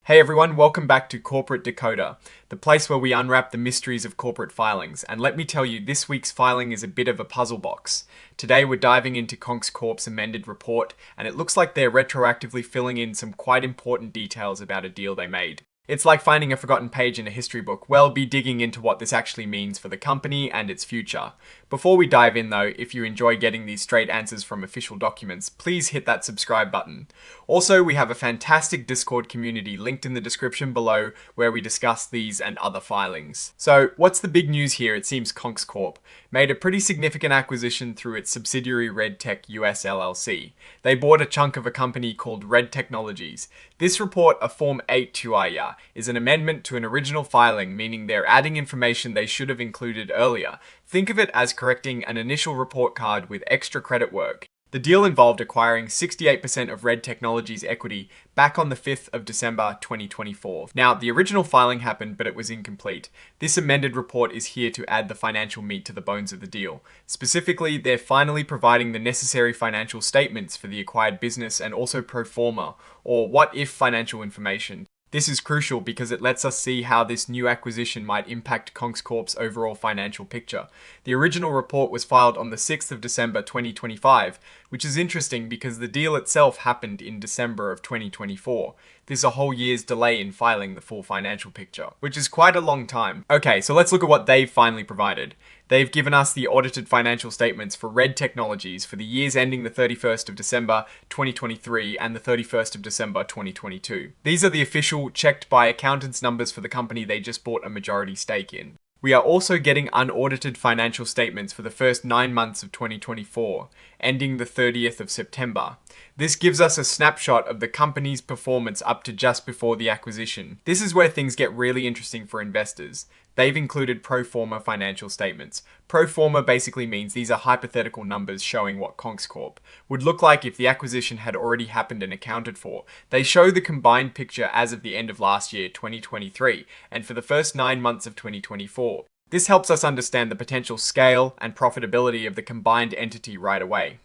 Hey everyone, welcome back to Corporate Decoder, the place where we unwrap the mysteries of corporate filings. And let me tell you, this week's filing is a bit of a puzzle box. Today we're diving into CONX Corp's amended report, and it looks like they're retroactively filling in some quite important details about a deal they made. It's like finding a forgotten page in a history book. We'll be digging into what this actually means for the company and its future. Before we dive in though, if you enjoy getting these straight answers from official documents, please hit that subscribe button. Also, we have a fantastic Discord community linked in the description below where we discuss these and other filings. So, what's the big news here? It seems CONX Corp made a pretty significant acquisition through its subsidiary RedTech US LLC. They bought a chunk of a company called Red Technologies. This report, a Form 8-2IA, is an amendment to an original filing, meaning they're adding information they should have included earlier. Think of it as correcting an initial report card with extra credit work. The deal involved acquiring 68% of Red Technologies' equity back on the 5th of December 2024. Now, the original filing happened, but it was incomplete. This amended report is here to add the financial meat to the bones of the deal. Specifically, they're finally providing the necessary financial statements for the acquired business and also pro forma, or what-if financial information. This is crucial because it lets us see how this new acquisition might impact CONX Corp's overall financial picture. The original report was filed on the 6th of December 2025, which is interesting because the deal itself happened in December of 2024. There's a whole year's delay in filing the full financial picture, which is quite a long time. Okay, so let's look at what they've finally provided. They've given us the audited financial statements for Red Technologies for the years ending the 31st of December 2023 and the 31st of December 2022. These are the official checked by accountants numbers for the company they just bought a majority stake in. We are also getting unaudited financial statements for the first 9 months of 2024, ending the 30th of September. This gives us a snapshot of the company's performance up to just before the acquisition. This is where things get really interesting for investors. They've included pro forma financial statements. Pro forma basically means these are hypothetical numbers showing what CONX Corp would look like if the acquisition had already happened and accounted for. They show the combined picture as of the end of last year, 2023, and for the first 9 months of 2024. This helps us understand the potential scale and profitability of the combined entity right away.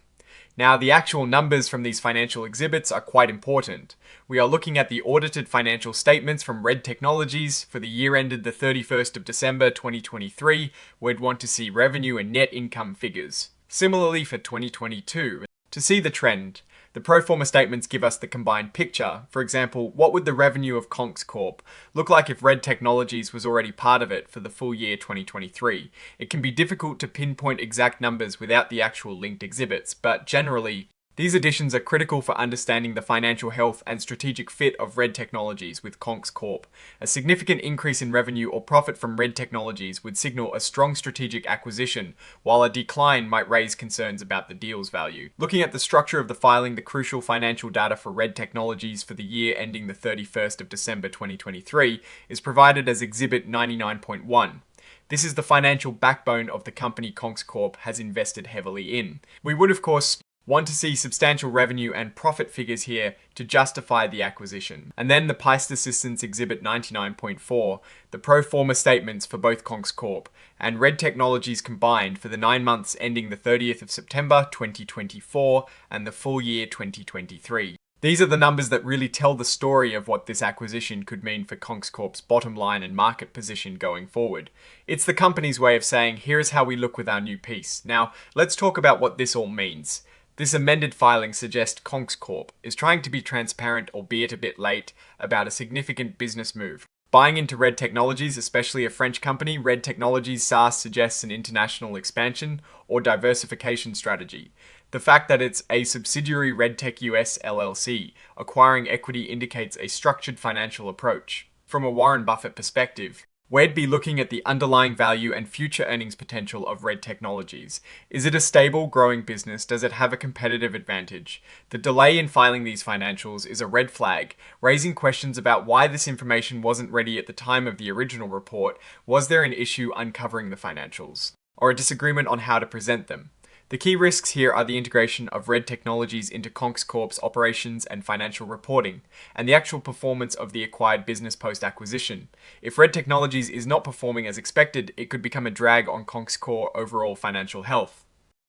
Now, the actual numbers from these financial exhibits are quite important. We are looking at the audited financial statements from Red Technologies for the year ended the 31st of December 2023. We'd want to see revenue and net income figures. Similarly for 2022, to see the trend, the pro forma statements give us the combined picture. For example, what would the revenue of CONX Corp look like if Red Technologies was already part of it for the full year 2023? It can be difficult to pinpoint exact numbers without the actual linked exhibits, but generally, these additions are critical for understanding the financial health and strategic fit of Red Technologies with CONX Corp. A significant increase in revenue or profit from Red Technologies would signal a strong strategic acquisition, while a decline might raise concerns about the deal's value. Looking at the structure of the filing, the crucial financial data for Red Technologies for the year ending the 31st of December 2023 is provided as Exhibit 99.1. This is the financial backbone of the company CONX Corp has invested heavily in. We would, of course, want to see substantial revenue and profit figures here to justify the acquisition. And then the Peist Assistance Exhibit 99.4, the pro forma statements for both CONX Corp and Red Technologies combined for the 9 months ending the 30th of September 2024 and the full year 2023. These are the numbers that really tell the story of what this acquisition could mean for CONX Corp's bottom line and market position going forward. It's the company's way of saying, here's how we look with our new piece. Now, let's talk about what this all means. This amended filing suggests CONX Corp is trying to be transparent, albeit a bit late, about a significant business move. Buying into Red Technologies, especially a French company, Red Technologies SaaS suggests an international expansion or diversification strategy. The fact that it's a subsidiary RedTech US LLC acquiring equity indicates a structured financial approach. From a Warren Buffett perspective, we'd be looking at the underlying value and future earnings potential of Red Technologies. Is it a stable, growing business? Does it have a competitive advantage? The delay in filing these financials is a red flag, raising questions about why this information wasn't ready at the time of the original report. Was there an issue uncovering the financials, or a disagreement on how to present them? The key risks here are the integration of Red Technologies into CONX Corp's operations and financial reporting, and the actual performance of the acquired business post-acquisition. If Red Technologies is not performing as expected, it could become a drag on CONX Corp overall financial health.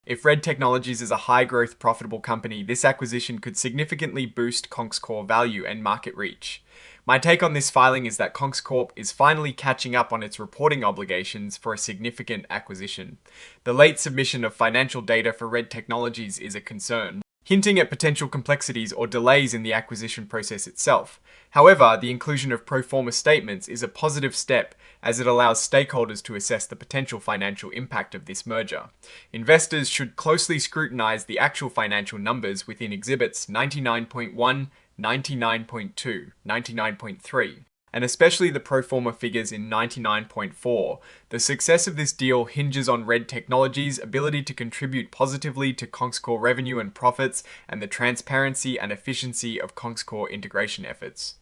If Red Technologies is a high-growth, profitable company, this acquisition could significantly boost CONX Corp value and market reach. My take on this filing is that CONX Corp is finally catching up on its reporting obligations for a significant acquisition. The late submission of financial data for Red Technologies is a concern, hinting at potential complexities or delays in the acquisition process itself. However, the inclusion of pro forma statements is a positive step as it allows stakeholders to assess the potential financial impact of this merger. Investors should closely scrutinize the actual financial numbers within Exhibits 99.1, 99.2, 99.3, and especially the pro forma figures in 99.4. The success of this deal hinges on Red Technologies' ability to contribute positively to CONX Corp revenue and profits and the transparency and efficiency of CONX Corp integration efforts.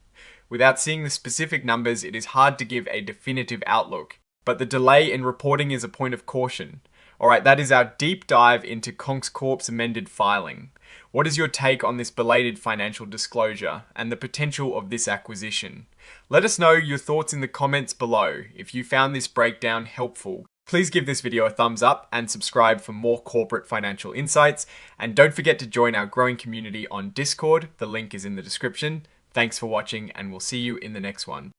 Without seeing the specific numbers, it is hard to give a definitive outlook, but the delay in reporting is a point of caution. Alright, that is our deep dive into CONX Corp's amended filing. What is your take on this belated financial disclosure and the potential of this acquisition? Let us know your thoughts in the comments below. If you found this breakdown helpful, please give this video a thumbs up and subscribe for more corporate financial insights. And don't forget to join our growing community on Discord. The link is in the description. Thanks for watching, and we'll see you in the next one.